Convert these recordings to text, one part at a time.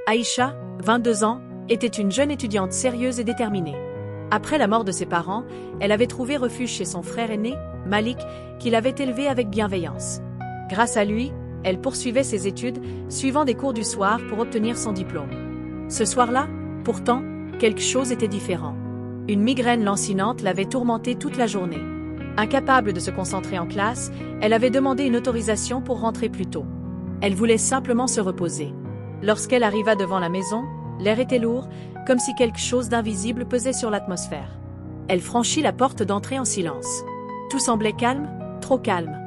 Aïcha, 22 ans, était une jeune étudiante sérieuse et déterminée. Après la mort de ses parents, elle avait trouvé refuge chez son frère aîné, Malik, qui l'avait élevée avec bienveillance. Grâce à lui, elle poursuivait ses études, suivant des cours du soir pour obtenir son diplôme. Ce soir-là, pourtant, quelque chose était différent. Une migraine lancinante l'avait tourmentée toute la journée. Incapable de se concentrer en classe, elle avait demandé une autorisation pour rentrer plus tôt. Elle voulait simplement se reposer. Lorsqu'elle arriva devant la maison, l'air était lourd, comme si quelque chose d'invisible pesait sur l'atmosphère. Elle franchit la porte d'entrée en silence. Tout semblait calme, trop calme.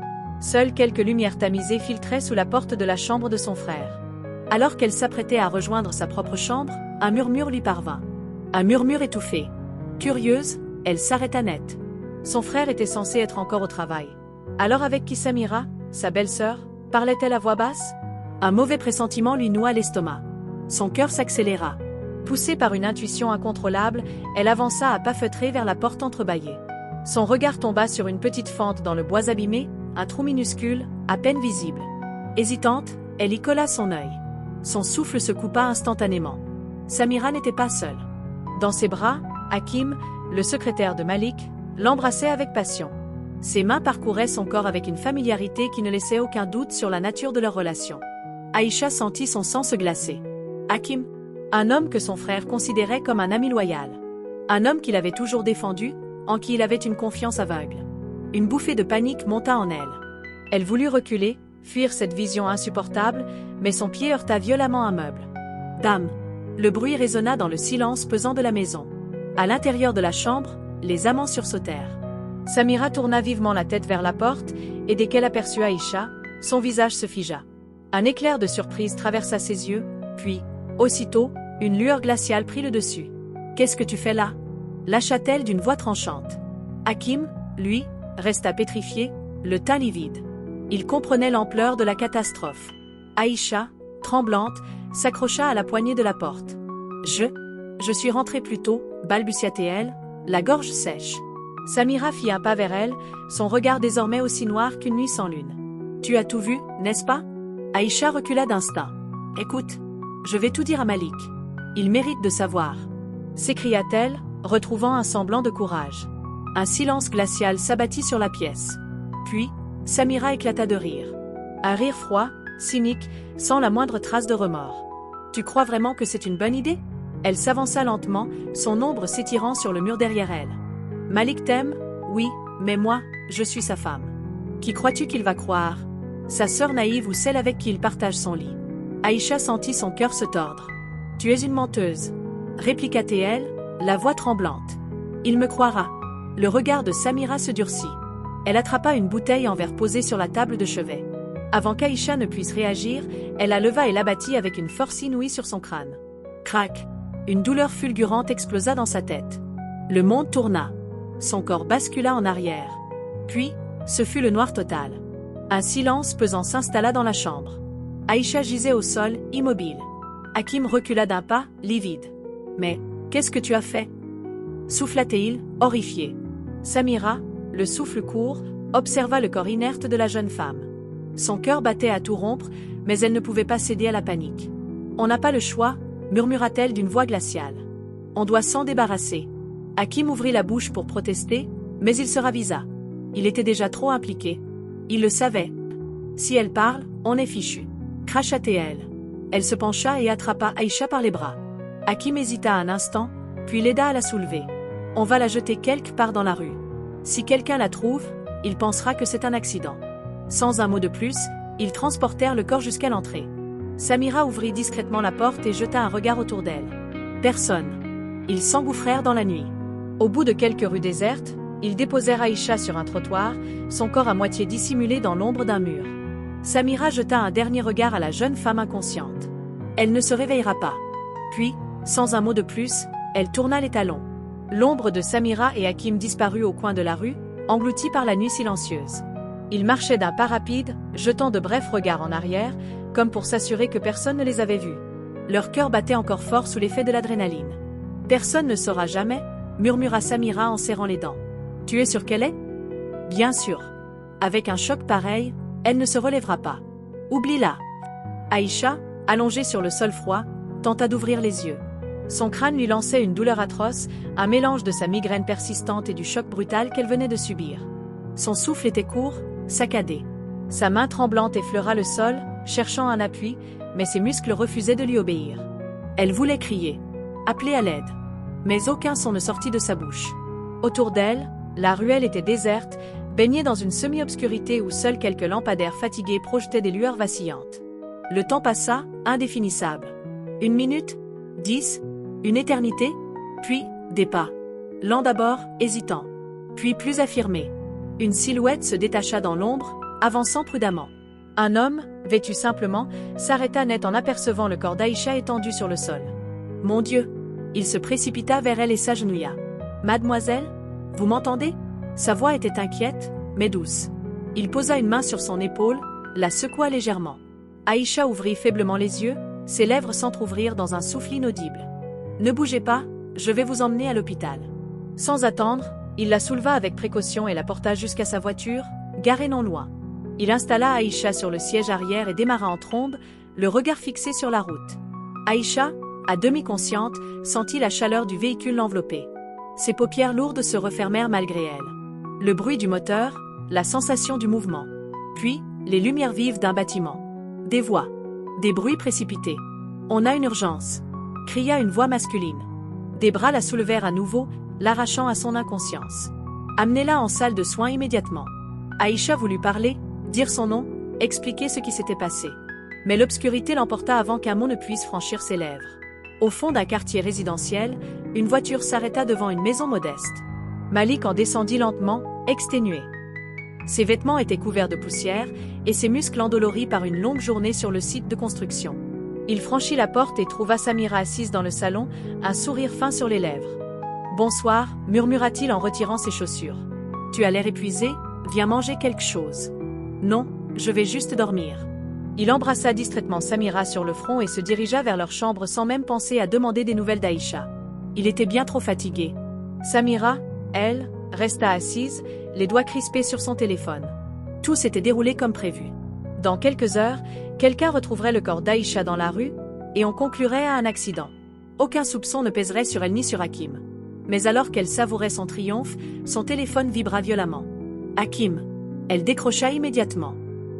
Seules quelques lumières tamisées filtraient sous la porte de la chambre de son frère. Alors qu'elle s'apprêtait à rejoindre sa propre chambre, un murmure lui parvint. Un murmure étouffé. Curieuse, elle s'arrêta net. Son frère était censé être encore au travail. Alors avec qui Samira, sa belle-sœur, parlait-elle à voix basse? Un mauvais pressentiment lui noua l'estomac. Son cœur s'accéléra. Poussée par une intuition incontrôlable, elle avança à pas feutrés vers la porte entrebâillée. Son regard tomba sur une petite fente dans le bois abîmé, un trou minuscule, à peine visible. Hésitante, elle y colla son œil. Son souffle se coupa instantanément. Samira n'était pas seule. Dans ses bras, Hakim, le secrétaire de Malik, l'embrassait avec passion. Ses mains parcouraient son corps avec une familiarité qui ne laissait aucun doute sur la nature de leur relation. Aïcha sentit son sang se glacer. Hakim, un homme que son frère considérait comme un ami loyal. Un homme qu'il avait toujours défendu, en qui il avait une confiance aveugle. Une bouffée de panique monta en elle. Elle voulut reculer, fuir cette vision insupportable, mais son pied heurta violemment un meuble. Dame! Le bruit résonna dans le silence pesant de la maison. À l'intérieur de la chambre, les amants sursautèrent. Samira tourna vivement la tête vers la porte, et dès qu'elle aperçut Aïcha, son visage se figea. Un éclair de surprise traversa ses yeux, puis, aussitôt, une lueur glaciale prit le dessus. « Qu'est-ce que tu fais là » lâcha-t-elle d'une voix tranchante. Hakim, lui, resta pétrifié, le teint livide. Il comprenait l'ampleur de la catastrophe. Aïcha, tremblante, s'accrocha à la poignée de la porte. « Je suis rentrée plus tôt » balbutia-t-elle, la gorge sèche. Samira fit un pas vers elle, son regard désormais aussi noir qu'une nuit sans lune. « Tu as tout vu, n'est-ce pas » Aïcha recula d'instinct. « Écoute, je vais tout dire à Malik. Il mérite de savoir. » s'écria-t-elle, retrouvant un semblant de courage. Un silence glacial s'abattit sur la pièce. Puis, Samira éclata de rire. Un rire froid, cynique, sans la moindre trace de remords. « Tu crois vraiment que c'est une bonne idée » Elle s'avança lentement, son ombre s'étirant sur le mur derrière elle. « Malik t'aime, oui, mais moi, je suis sa femme. Qui crois-tu qu'il va croire? Sa sœur naïve ou celle avec qui il partage son lit ?» Aïcha sentit son cœur se tordre. « Tu es une menteuse » répliqua-t-elle, la voix tremblante. « Il me croira. » Le regard de Samira se durcit. Elle attrapa une bouteille en verre posée sur la table de chevet. Avant qu'Aïcha ne puisse réagir, elle la leva et l'abattit avec une force inouïe sur son crâne. Crac! Une douleur fulgurante explosa dans sa tête. Le monde tourna. Son corps bascula en arrière. Puis, ce fut le noir total. Un silence pesant s'installa dans la chambre. Aïcha gisait au sol, immobile. Hakim recula d'un pas, livide. « Mais, qu'est-ce que tu as fait » souffla-t-il, horrifié. Samira, le souffle court, observa le corps inerte de la jeune femme. Son cœur battait à tout rompre, mais elle ne pouvait pas céder à la panique. « On n'a pas le choix » murmura-t-elle d'une voix glaciale. « On doit s'en débarrasser. » Hakim ouvrit la bouche pour protester, mais il se ravisa. Il était déjà trop impliqué. Il le savait. Si elle parle, on est fichu. Cracha-t-elle. Elle se pencha et attrapa Aïcha par les bras. Hakim hésita un instant, puis l'aida à la soulever. On va la jeter quelque part dans la rue. Si quelqu'un la trouve, il pensera que c'est un accident. Sans un mot de plus, ils transportèrent le corps jusqu'à l'entrée. Samira ouvrit discrètement la porte et jeta un regard autour d'elle. Personne. Ils s'engouffrèrent dans la nuit. Au bout de quelques rues désertes, ils déposèrent Aïcha sur un trottoir, son corps à moitié dissimulé dans l'ombre d'un mur. Samira jeta un dernier regard à la jeune femme inconsciente. Elle ne se réveillera pas. Puis, sans un mot de plus, elle tourna les talons. L'ombre de Samira et Hakim disparut au coin de la rue, engloutie par la nuit silencieuse. Ils marchaient d'un pas rapide, jetant de brefs regards en arrière, comme pour s'assurer que personne ne les avait vus. Leur cœur battait encore fort sous l'effet de l'adrénaline. « Personne ne saura jamais » murmura Samira en serrant les dents. « Tu es sûre qu'elle est ?» « Bien sûr. Avec un choc pareil, elle ne se relèvera pas. Oublie-la. » Aïcha, allongée sur le sol froid, tenta d'ouvrir les yeux. Son crâne lui lançait une douleur atroce, un mélange de sa migraine persistante et du choc brutal qu'elle venait de subir. Son souffle était court, saccadé. Sa main tremblante effleura le sol, cherchant un appui, mais ses muscles refusaient de lui obéir. Elle voulait crier, appeler à l'aide. Mais aucun son ne sortit de sa bouche. Autour d'elle, la ruelle était déserte, baignée dans une semi-obscurité où seuls quelques lampadaires fatigués projetaient des lueurs vacillantes. Le temps passa, indéfinissable. 1 minute, 10, une éternité, puis des pas. Lents d'abord, hésitants, puis plus affirmés. Une silhouette se détacha dans l'ombre, avançant prudemment. Un homme, vêtu simplement, s'arrêta net en apercevant le corps d'Aïcha étendu sur le sol. Mon Dieu! Il se précipita vers elle et s'agenouilla. Mademoiselle? Vous m'entendez? Sa voix était inquiète, mais douce. Il posa une main sur son épaule, la secoua légèrement. Aïcha ouvrit faiblement les yeux, ses lèvres s'entr'ouvrirent dans un souffle inaudible. Ne bougez pas, je vais vous emmener à l'hôpital. Sans attendre, il la souleva avec précaution et la porta jusqu'à sa voiture, garée non loin. Il installa Aïcha sur le siège arrière et démarra en trombe, le regard fixé sur la route. Aïcha, à demi consciente, sentit la chaleur du véhicule l'envelopper. Ses paupières lourdes se refermèrent malgré elle. Le bruit du moteur, la sensation du mouvement. Puis, les lumières vives d'un bâtiment. Des voix. Des bruits précipités. On a une urgence, cria une voix masculine. Des bras la soulevèrent à nouveau, l'arrachant à son inconscience. Amenez-la en salle de soins immédiatement. Aïcha voulut parler, dire son nom, expliquer ce qui s'était passé. Mais l'obscurité l'emporta avant qu'un mot ne puisse franchir ses lèvres. Au fond d'un quartier résidentiel, une voiture s'arrêta devant une maison modeste. Malik en descendit lentement, exténué. Ses vêtements étaient couverts de poussière, et ses muscles endoloris par une longue journée sur le site de construction. Il franchit la porte et trouva Samira assise dans le salon, un sourire fin sur les lèvres. « Bonsoir » murmura-t-il en retirant ses chaussures. « Tu as l'air épuisé, viens manger quelque chose. »« Non, je vais juste dormir. » Il embrassa distraitement Samira sur le front et se dirigea vers leur chambre sans même penser à demander des nouvelles d'Aïcha. Il était bien trop fatigué. Samira, elle, resta assise, les doigts crispés sur son téléphone. Tout s'était déroulé comme prévu. Dans quelques heures, quelqu'un retrouverait le corps d'Aïcha dans la rue, et on conclurait à un accident. Aucun soupçon ne pèserait sur elle ni sur Hakim. Mais alors qu'elle savourait son triomphe, son téléphone vibra violemment. Hakim. Elle décrocha immédiatement.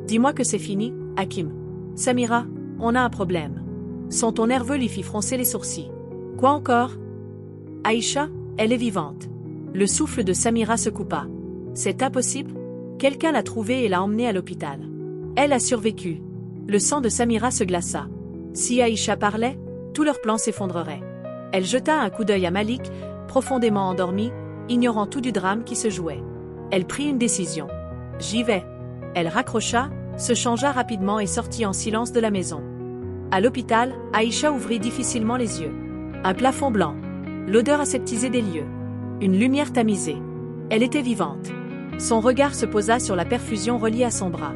Dis-moi que c'est fini, Hakim. Samira, on a un problème. Son ton nerveux lui fit froncer les sourcils. Quoi encore? Aïcha, elle est vivante. Le souffle de Samira se coupa. C'est impossible? Quelqu'un l'a trouvée et l'a emmenée à l'hôpital. Elle a survécu. Le sang de Samira se glaça. Si Aïcha parlait, tout leur plan s'effondrerait. Elle jeta un coup d'œil à Malik, profondément endormi, ignorant tout du drame qui se jouait. Elle prit une décision. J'y vais. Elle raccrocha, se changea rapidement et sortit en silence de la maison. À l'hôpital, Aïcha ouvrit difficilement les yeux. Un plafond blanc. L'odeur aseptisée des lieux. Une lumière tamisée. Elle était vivante. Son regard se posa sur la perfusion reliée à son bras.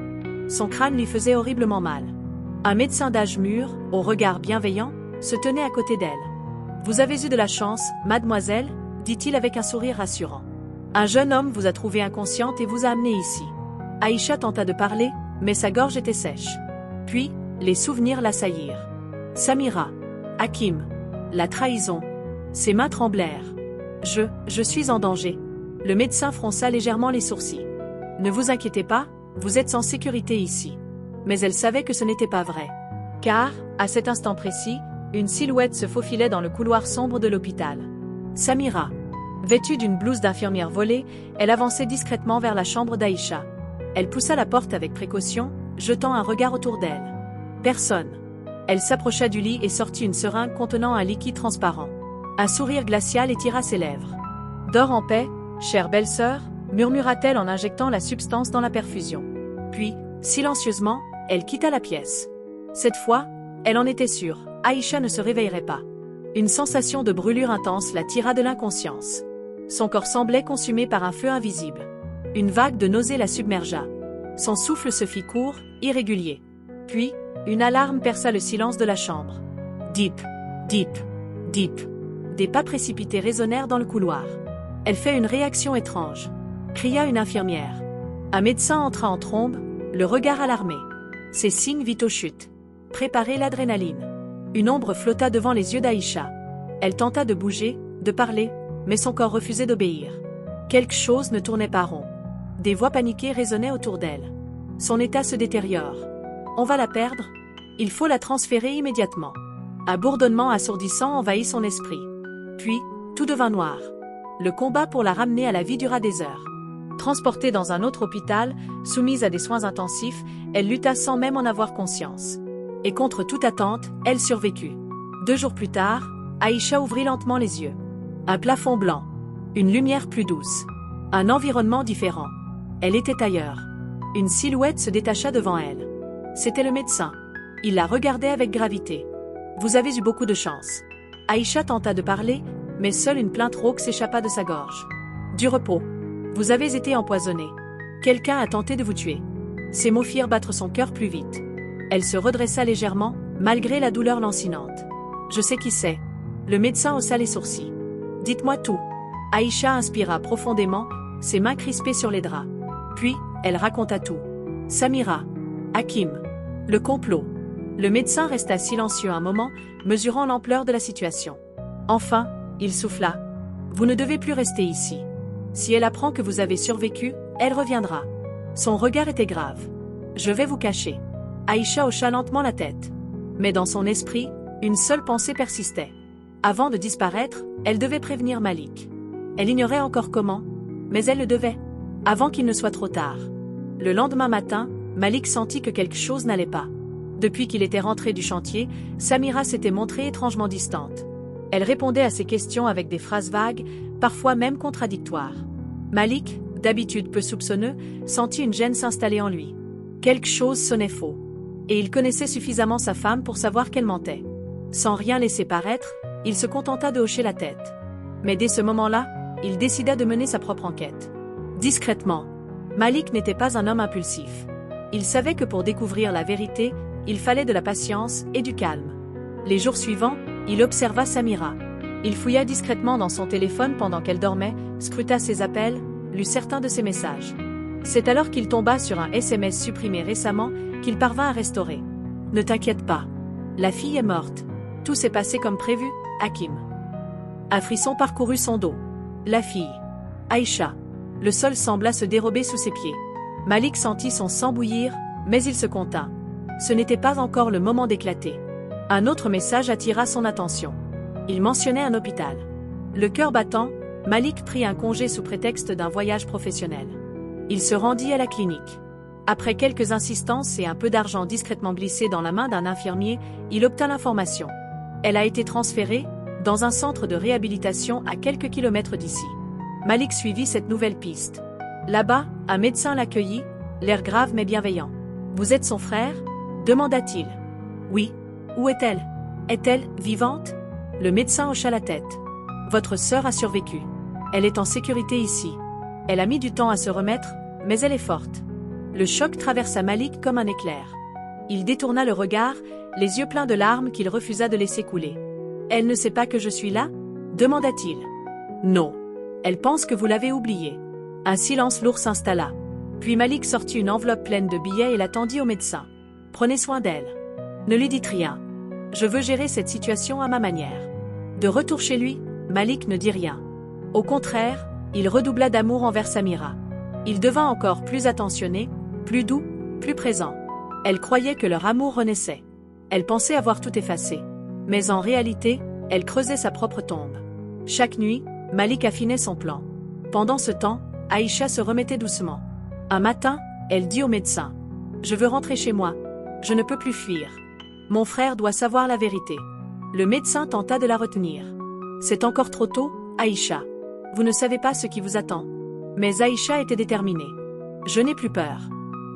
Son crâne lui faisait horriblement mal. Un médecin d'âge mûr, au regard bienveillant, se tenait à côté d'elle. « Vous avez eu de la chance, mademoiselle » dit-il avec un sourire rassurant. « Un jeune homme vous a trouvée inconsciente et vous a amenée ici. » Aïcha tenta de parler, mais sa gorge était sèche. Puis, les souvenirs l'assaillirent. Samira. Hakim. La trahison. Ses mains tremblèrent. Je suis en danger. Le médecin fronça légèrement les sourcils. Ne vous inquiétez pas, vous êtes en sécurité ici. Mais elle savait que ce n'était pas vrai. Car, à cet instant précis, une silhouette se faufilait dans le couloir sombre de l'hôpital. Samira. Vêtue d'une blouse d'infirmière volée, elle avançait discrètement vers la chambre d'Aïcha. Elle poussa la porte avec précaution, jetant un regard autour d'elle. Personne. Elle s'approcha du lit et sortit une seringue contenant un liquide transparent. Un sourire glacial étira ses lèvres. « Dors en paix, chère belle-sœur » murmura-t-elle en injectant la substance dans la perfusion. Puis, silencieusement, elle quitta la pièce. Cette fois, elle en était sûre, Aïcha ne se réveillerait pas. Une sensation de brûlure intense la tira de l'inconscience. Son corps semblait consumé par un feu invisible. Une vague de nausée la submergea. Son souffle se fit court, irrégulier. Puis, une alarme perça le silence de la chambre. Dip, dip, dip. Des pas précipités résonnèrent dans le couloir. Elle fait une réaction étrange, cria une infirmière. Un médecin entra en trombe, le regard alarmé. Ses signes vitaux chutent. Préparez l'adrénaline. Une ombre flotta devant les yeux d'Aïcha. Elle tenta de bouger, de parler, mais son corps refusait d'obéir. Quelque chose ne tournait pas rond. Des voix paniquées résonnaient autour d'elle. Son état se détériore. On va la perdre? Il faut la transférer immédiatement. Un bourdonnement assourdissant envahit son esprit. Puis, tout devint noir. Le combat pour la ramener à la vie dura des heures. Transportée dans un autre hôpital, soumise à des soins intensifs, elle lutta sans même en avoir conscience. Et contre toute attente, elle survécut. 2 jours plus tard, Aïcha ouvrit lentement les yeux. Un plafond blanc. Une lumière plus douce. Un environnement différent. Elle était ailleurs. Une silhouette se détacha devant elle. C'était le médecin. Il la regardait avec gravité. « Vous avez eu beaucoup de chance. » Aïcha tenta de parler, mais seule une plainte rauque s'échappa de sa gorge. « Du repos. Vous avez été empoisonné. Quelqu'un a tenté de vous tuer. » Ces mots firent battre son cœur plus vite. Elle se redressa légèrement, malgré la douleur lancinante. « Je sais qui c'est. » Le médecin haussa les sourcils. « Dites-moi tout. » Aïcha inspira profondément, ses mains crispées sur les draps. Puis, elle raconta tout. Samira. Hakim. Le complot. Le médecin resta silencieux un moment, mesurant l'ampleur de la situation. Enfin, il souffla. « Vous ne devez plus rester ici. Si elle apprend que vous avez survécu, elle reviendra. » Son regard était grave. « Je vais vous cacher. » Aïcha hocha lentement la tête. Mais dans son esprit, une seule pensée persistait. Avant de disparaître, elle devait prévenir Malik. Elle ignorait encore comment, mais elle le devait, avant qu'il ne soit trop tard. Le lendemain matin, Malik sentit que quelque chose n'allait pas. Depuis qu'il était rentré du chantier, Samira s'était montrée étrangement distante. Elle répondait à ses questions avec des phrases vagues, parfois même contradictoires. Malik, d'habitude peu soupçonneux, sentit une gêne s'installer en lui. Quelque chose sonnait faux. Et il connaissait suffisamment sa femme pour savoir qu'elle mentait. Sans rien laisser paraître, il se contenta de hocher la tête. Mais dès ce moment-là, il décida de mener sa propre enquête. Discrètement. Malik n'était pas un homme impulsif. Il savait que pour découvrir la vérité, il fallait de la patience et du calme. Les jours suivants, il observa Samira. Il fouilla discrètement dans son téléphone pendant qu'elle dormait, scruta ses appels, lut certains de ses messages. C'est alors qu'il tomba sur un SMS supprimé récemment qu'il parvint à restaurer. « Ne t'inquiète pas. La fille est morte. Tout s'est passé comme prévu, Hakim. » Un frisson parcourut son dos. La fille. Aïcha. Le sol sembla se dérober sous ses pieds. Malik sentit son sang bouillir, mais il se contint. Ce n'était pas encore le moment d'éclater. Un autre message attira son attention. Il mentionnait un hôpital. Le cœur battant, Malik prit un congé sous prétexte d'un voyage professionnel. Il se rendit à la clinique. Après quelques insistances et un peu d'argent discrètement glissé dans la main d'un infirmier, il obtint l'information. Elle a été transférée dans un centre de réhabilitation à quelques kilomètres d'ici. Malik suivit cette nouvelle piste. Là-bas, un médecin l'accueillit, l'air grave mais bienveillant. « Vous êtes son frère ?» demanda-t-il. « Oui. Où est-elle? Est-elle vivante ?» Le médecin hocha la tête. « Votre sœur a survécu. Elle est en sécurité ici. Elle a mis du temps à se remettre, mais elle est forte. » Le choc traversa Malik comme un éclair. Il détourna le regard, les yeux pleins de larmes qu'il refusa de laisser couler. « Elle ne sait pas que je suis là ?» demanda-t-il. « Non. Elle pense que vous l'avez oubliée. » Un silence lourd s'installa. Puis Malik sortit une enveloppe pleine de billets et la tendit au médecin. « Prenez soin d'elle. Ne lui dites rien. Je veux gérer cette situation à ma manière. » De retour chez lui, Malik ne dit rien. Au contraire, il redoubla d'amour envers Samira. Il devint encore plus attentionné, plus doux, plus présent. Elle croyait que leur amour renaissait. Elle pensait avoir tout effacé. Mais en réalité, elle creusait sa propre tombe. Chaque nuit, Malik affinait son plan. Pendant ce temps, Aïcha se remettait doucement. Un matin, elle dit au médecin. « Je veux rentrer chez moi. Je ne peux plus fuir. Mon frère doit savoir la vérité. » Le médecin tenta de la retenir. « C'est encore trop tôt, Aïcha. Vous ne savez pas ce qui vous attend. » Mais Aïcha était déterminée. « Je n'ai plus peur. »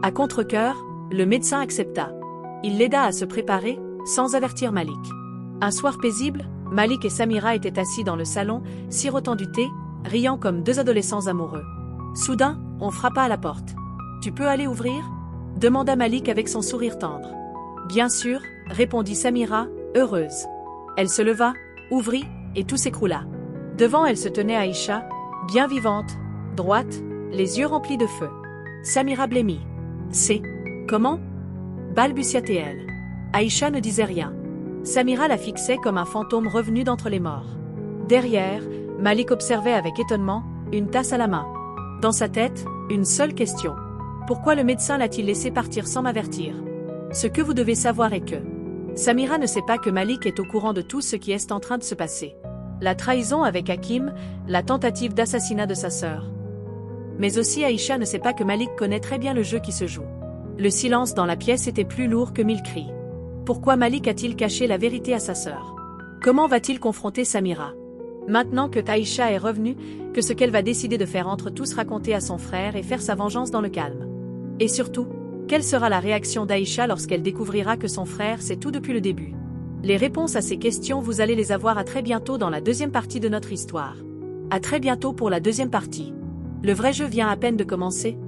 À contre-cœur, le médecin accepta. Il l'aida à se préparer, sans avertir Malik. Un soir paisible, Malik et Samira étaient assis dans le salon, sirotant du thé, riant comme 2 adolescents amoureux. Soudain, on frappa à la porte. « Tu peux aller ouvrir ?» demanda Malik avec son sourire tendre. « Bien sûr, » répondit Samira, heureuse. Elle se leva, ouvrit, et tout s'écroula. Devant elle se tenait Aïcha, bien vivante, droite, les yeux remplis de feu. Samira blêmit. « C'est... comment ?» balbutia-t-elle. Aïcha ne disait rien. Samira la fixait comme un fantôme revenu d'entre les morts. Derrière, Malik observait avec étonnement, une tasse à la main. Dans sa tête, une seule question. Pourquoi le médecin l'a-t-il laissé partir sans m'avertir? Ce que vous devez savoir est que Samira ne sait pas que Malik est au courant de tout ce qui est en train de se passer. La trahison avec Hakim, la tentative d'assassinat de sa sœur. Mais aussi Aïcha ne sait pas que Malik connaît très bien le jeu qui se joue. Le silence dans la pièce était plus lourd que 1000 cris. Pourquoi Malik a-t-il caché la vérité à sa sœur? Comment va-t-il confronter Samira? Maintenant que Aïcha est revenue, que ce qu'elle va décider de faire entre tous raconter à son frère et faire sa vengeance dans le calme. Et surtout, quelle sera la réaction d'Aïcha lorsqu'elle découvrira que son frère sait tout depuis le début? Les réponses à ces questions vous allez les avoir à très bientôt dans la deuxième partie de notre histoire. À très bientôt pour la deuxième partie. Le vrai jeu vient à peine de commencer.